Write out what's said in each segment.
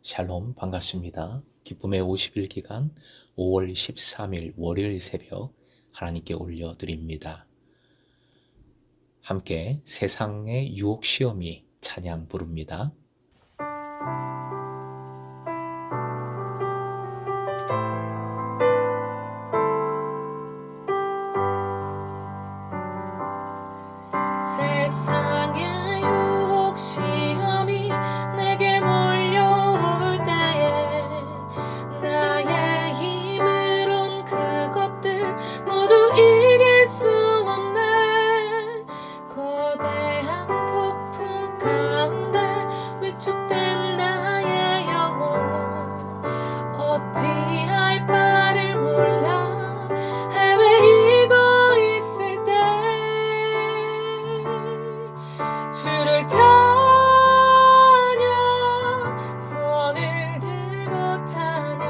샬롬 반갑습니다. 기쁨의 50일 기간 5월 13일 월요일 새벽 하나님께 올려드립니다. 함께 세상의 유혹 시험이 찬양 부릅니다. 세상의 유혹 시험이 내게 몰려올 때에 나의 힘으론 그것들 모두 이길 수 없네. 거대한 폭풍 가운데 위축된 나의 영혼 어찌할 바를 몰라 헤매이고 있을 때 주를 찬양 손을 들고 찬양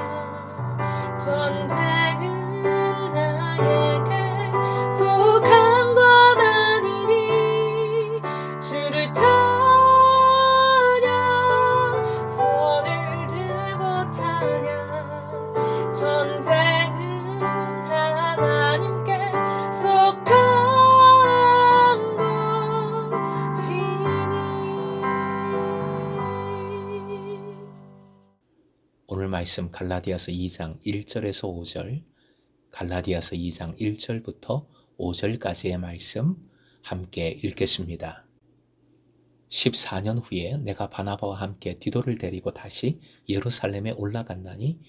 전쟁은 나에게 속한 것 아니니 주를 찬양 손을 들고 찬양 전쟁은 하나님께 속한 오늘 말씀 갈라디아서 2장 1절에서 5절, 갈라디아서 2장 1절부터 5절까지의 말씀 함께 읽겠습니다. 14년 후에 내가 바나바와 함께 디도를 데리고 다시 예루살렘에 올라갔나니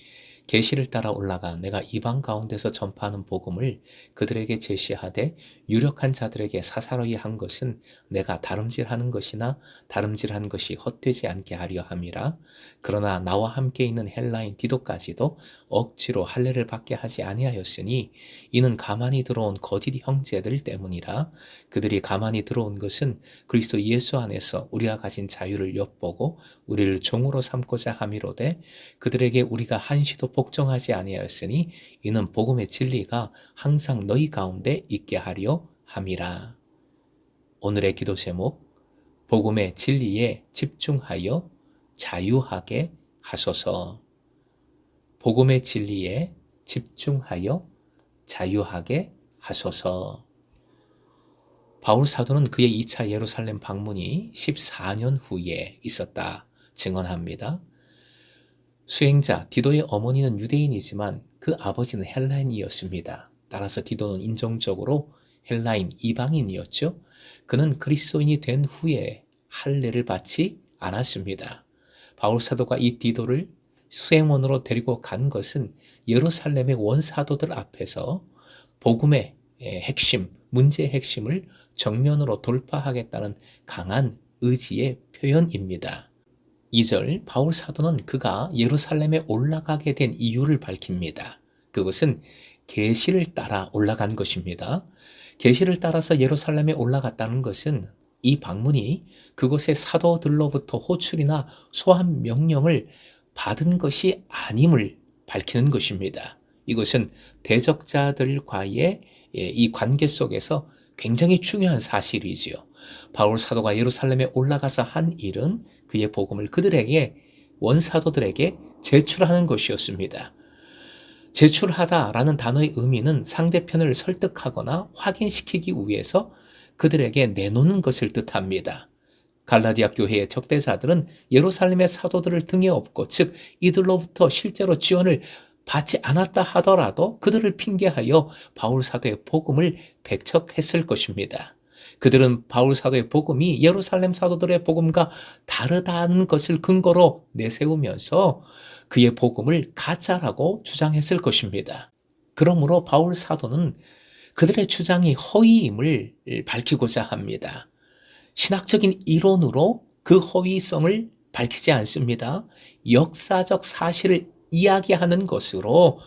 계시를 따라 올라가 내가 이방 가운데서 전파하는 복음을 그들에게 제시하되 유력한 자들에게 사사로이 한 것은 내가 다름질하는 것이나 다름질한 것이 헛되지 않게 하려 함이라. 그러나 나와 함께 있는 헬라인 디도까지도 억지로 할례를 받게 하지 아니하였으니 이는 가만히 들어온 거짓 형제들 때문이라. 그들이 가만히 들어온 것은 그리스도 예수 안에서 우리가 가진 자유를 엿보고 우리를 종으로 삼고자 함이로되 그들에게 우리가 한시도 복종하지 아니하였으니 이는 복음의 진리가 항상 너희 가운데 있게 하려 함이라. 오늘의 기도 제목, 복음의 진리에 집중하여 자유하게 하소서. 복음의 진리에 집중하여 자유하게 하소서. 바울 사도는 그의 2차 예루살렘 방문이 14년 후에 있었다 증언합니다. 수행자 디도의 어머니는 유대인이지만 그 아버지는 헬라인이었습니다. 따라서 디도는 인종적으로 헬라인 이방인이었죠. 그는 그리스도인이 된 후에 할례를 받지 않았습니다. 바울 사도가 이 디도를 수행원으로 데리고 간 것은 예루살렘의 원사도들 앞에서 복음의 핵심, 문제의 핵심을 정면으로 돌파하겠다는 강한 의지의 표현입니다. 2절 바울 사도는 그가 예루살렘에 올라가게 된 이유를 밝힙니다. 그것은 계시를 따라 올라간 것입니다. 계시를 따라서 예루살렘에 올라갔다는 것은 이 방문이 그곳의 사도들로부터 호출이나 소환 명령을 받은 것이 아님을 밝히는 것입니다. 이것은 대적자들과의 이 관계 속에서 굉장히 중요한 사실이지요. 바울 사도가 예루살렘에 올라가서 한 일은 그의 복음을 그들에게, 원사도들에게 제출하는 것이었습니다. 제출하다라는 단어의 의미는 상대편을 설득하거나 확인시키기 위해서 그들에게 내놓는 것을 뜻합니다. 갈라디아 교회의 적대자들은 예루살렘의 사도들을 등에 업고, 즉 이들로부터 실제로 지원을 받지 않았다 하더라도 그들을 핑계하여 바울 사도의 복음을 배척했을 것입니다. 그들은 바울 사도의 복음이 예루살렘 사도들의 복음과 다르다는 것을 근거로 내세우면서 그의 복음을 가짜라고 주장했을 것입니다. 그러므로 바울 사도는 그들의 주장이 허위임을 밝히고자 합니다. 신학적인 이론으로 그 허위성을 밝히지 않습니다. 역사적 사실을 이야기하는 것으로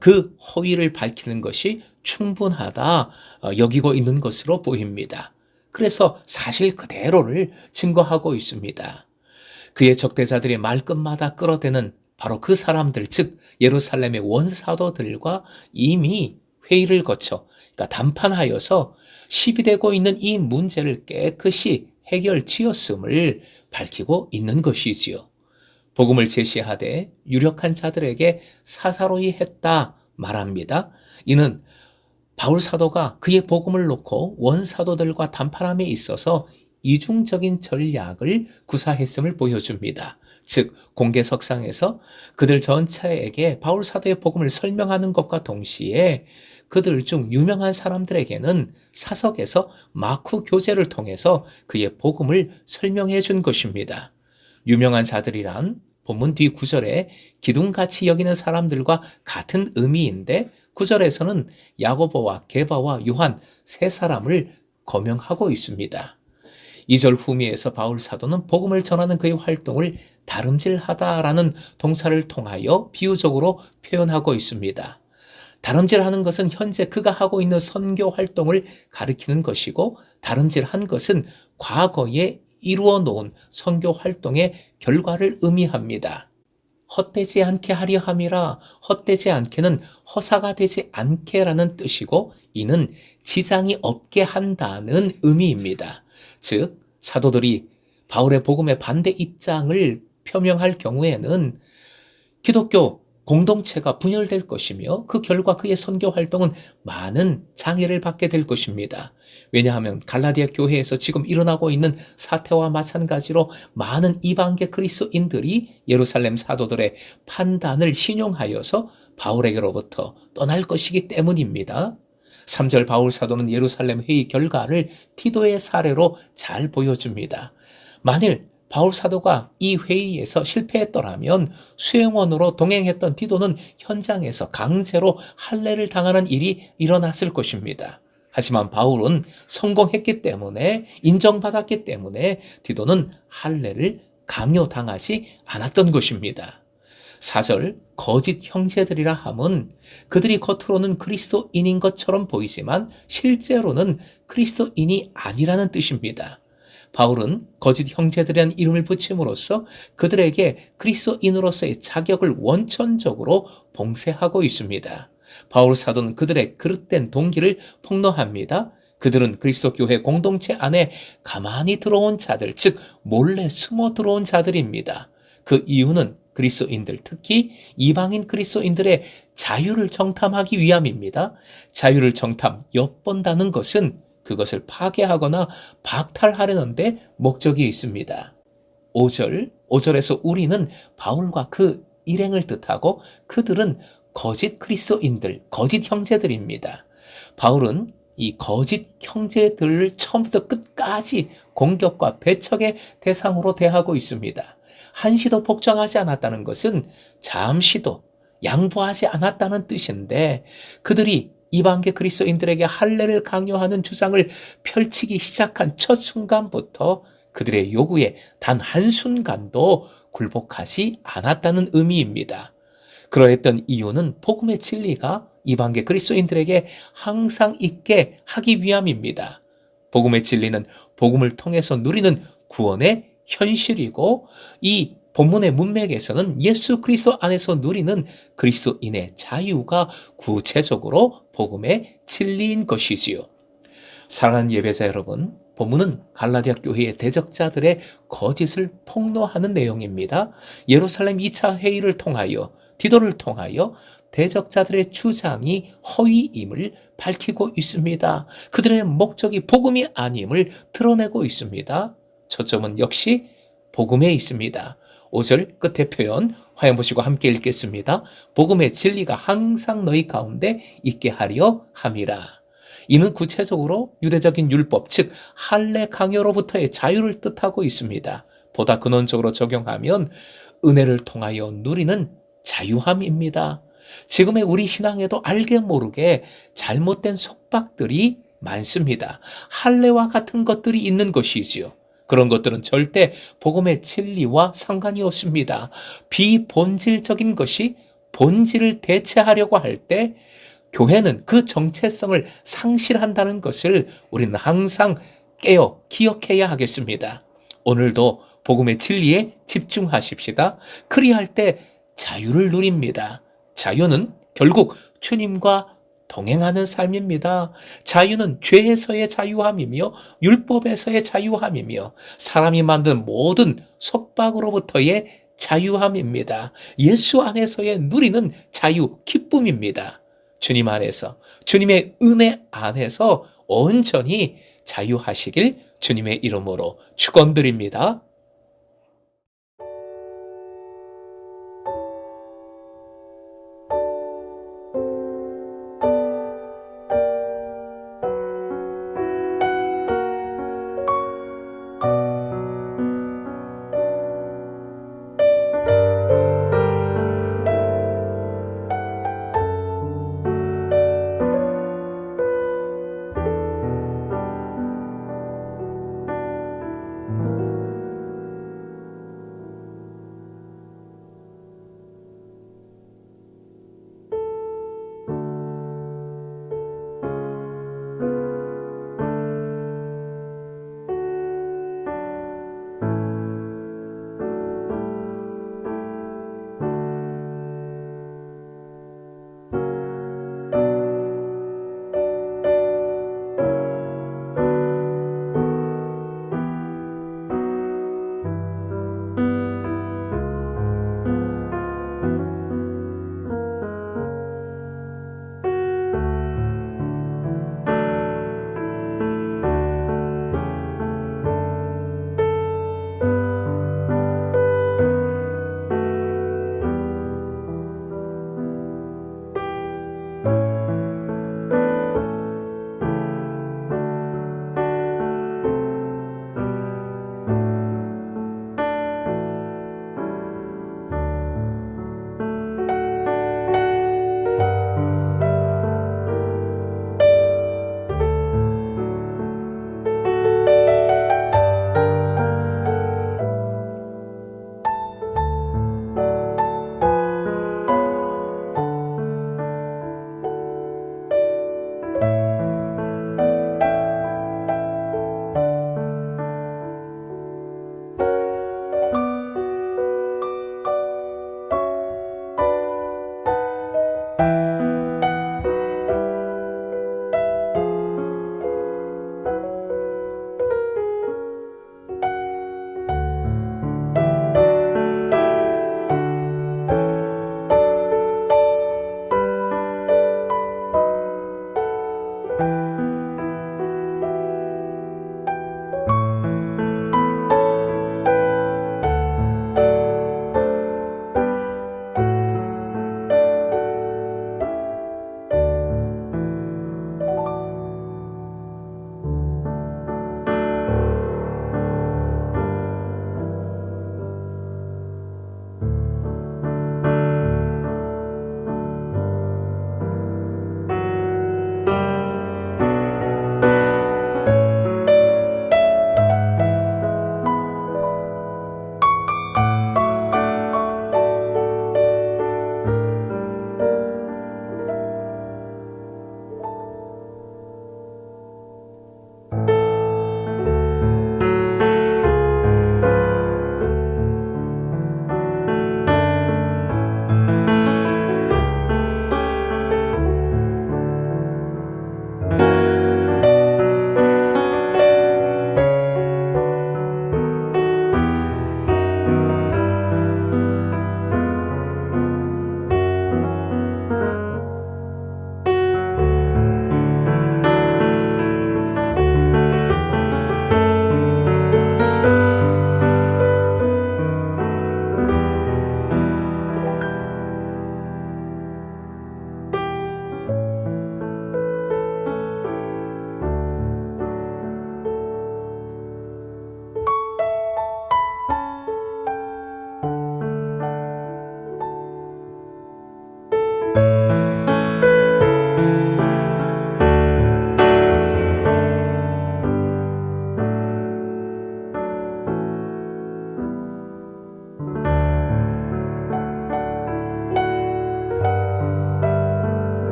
그 허위를 밝히는 것이 충분하다 여기고 있는 것으로 보입니다. 그래서 사실 그대로를 증거하고 있습니다. 그의 적대자들이 말끝마다 끌어대는 바로 그 사람들, 즉 예루살렘의 원사도들과 이미 회의를 거쳐, 그러니까 담판하여서 시비되고 있는 이 문제를 깨끗이 해결 지었음을 밝히고 있는 것이지요. 복음을 제시하되 유력한 자들에게 사사로이 했다 말합니다. 이는 바울 사도가 그의 복음을 놓고 원사도들과 담판함에 있어서 이중적인 전략을 구사했음을 보여줍니다. 즉 공개석상에서 그들 전체에게 바울 사도의 복음을 설명하는 것과 동시에 그들 중 유명한 사람들에게는 사석에서 마쿠 교제를 통해서 그의 복음을 설명해 준 것입니다. 유명한 자들이란 본문 뒤 9절에 기둥같이 여기는 사람들과 같은 의미인데 9절에서는 야고보와 게바와 요한 세 사람을 거명하고 있습니다. 2절 후미에서 바울 사도는 복음을 전하는 그의 활동을 다름질하다라는 동사를 통하여 비유적으로 표현하고 있습니다. 다름질하는 것은 현재 그가 하고 있는 선교 활동을 가리키는 것이고 다름질한 것은 과거에 이루어 놓은 선교 활동의 결과를 의미합니다. 헛되지 않게 하려 함이라 헛되지 않게는 허사가 되지 않게라는 뜻이고 이는 지장이 없게 한다는 의미입니다. 즉 사도들이 바울의 복음의 반대 입장을 표명할 경우에는 기독교 공동체가 분열될 것이며 그 결과 그의 선교 활동은 많은 장애를 받게 될 것입니다. 왜냐하면 갈라디아 교회에서 지금 일어나고 있는 사태와 마찬가지로 많은 이방계 그리스도인들이 예루살렘 사도들의 판단을 신용하여서 바울에게로부터 떠날 것이기 때문입니다. 3절 바울 사도는 예루살렘 회의 결과를 디도의 사례로 잘 보여줍니다. 만일 바울 사도가 이 회의에서 실패했더라면 수행원으로 동행했던 디도는 현장에서 강제로 할례를 당하는 일이 일어났을 것입니다. 하지만 바울은 성공했기 때문에 인정받았기 때문에 디도는 할례를 강요당하지 않았던 것입니다. 4절 거짓 형제들이라 함은 그들이 겉으로는 그리스도인인 것처럼 보이지만 실제로는 그리스도인이 아니라는 뜻입니다. 바울은 거짓 형제들이라는 이름을 붙임으로써 그들에게 그리스도인으로서의 자격을 원천적으로 봉쇄하고 있습니다. 바울 사도는 그들의 그릇된 동기를 폭로합니다. 그들은 그리스도 교회 공동체 안에 가만히 들어온 자들, 즉 몰래 숨어 들어온 자들입니다. 그 이유는 그리스도인들, 특히 이방인 그리스도인들의 자유를 정탐하기 위함입니다. 자유를 엿본다는 것은 그것을 파괴하거나 박탈하려는데 목적이 있습니다. 5절에서 우리는 바울과 그 일행을 뜻하고 그들은 거짓 그리스도인들, 거짓 형제들입니다. 바울은 이 거짓 형제들을 처음부터 끝까지 공격과 배척의 대상으로 대하고 있습니다. 한시도 복종하지 않았다는 것은 잠시도 양보하지 않았다는 뜻인데 그들이 이방계 그리스도인들에게 할례를 강요하는 주장을 펼치기 시작한 첫 순간부터 그들의 요구에 단 한순간도 굴복하지 않았다는 의미입니다. 그러했던 이유는 복음의 진리가 이방계 그리스도인들에게 항상 있게 하기 위함입니다. 복음의 진리는 복음을 통해서 누리는 구원의 현실이고 이 본문의 문맥에서는 예수 그리스도 안에서 누리는 그리스도인의 자유가 구체적으로 복음의 진리인 것이지요. 사랑하는 예배자 여러분, 본문은 갈라디아 교회의 대적자들의 거짓을 폭로하는 내용입니다. 예루살렘 2차 회의를 통하여 디도를 통하여 대적자들의 주장이 허위임을 밝히고 있습니다. 그들의 목적이 복음이 아님을 드러내고 있습니다. 초점은 역시 복음에 있습니다. 5절 끝의 표현 화면 보시고 함께 읽겠습니다. 복음의 진리가 항상 너희 가운데 있게 하려 함이라. 이는 구체적으로 유대적인 율법, 즉 할례 강요로부터의 자유를 뜻하고 있습니다. 보다 근원적으로 적용하면 은혜를 통하여 누리는 자유함입니다. 지금의 우리 신앙에도 알게 모르게 잘못된 속박들이 많습니다. 할례와 같은 것들이 있는 것이지요. 그런 것들은 절대 복음의 진리와 상관이 없습니다. 비본질적인 것이 본질을 대체하려고 할 때 교회는 그 정체성을 상실한다는 것을 우리는 항상 깨어 기억해야 하겠습니다. 오늘도 복음의 진리에 집중하십시다. 그리할 때 자유를 누립니다. 자유는 결국 주님과 동행하는 삶입니다. 자유는 죄에서의 자유함이며 율법에서의 자유함이며 사람이 만든 모든 속박으로부터의 자유함입니다. 예수 안에서의 누리는 자유, 기쁨입니다. 주님 안에서, 주님의 은혜 안에서 온전히 자유하시길 주님의 이름으로 축원드립니다.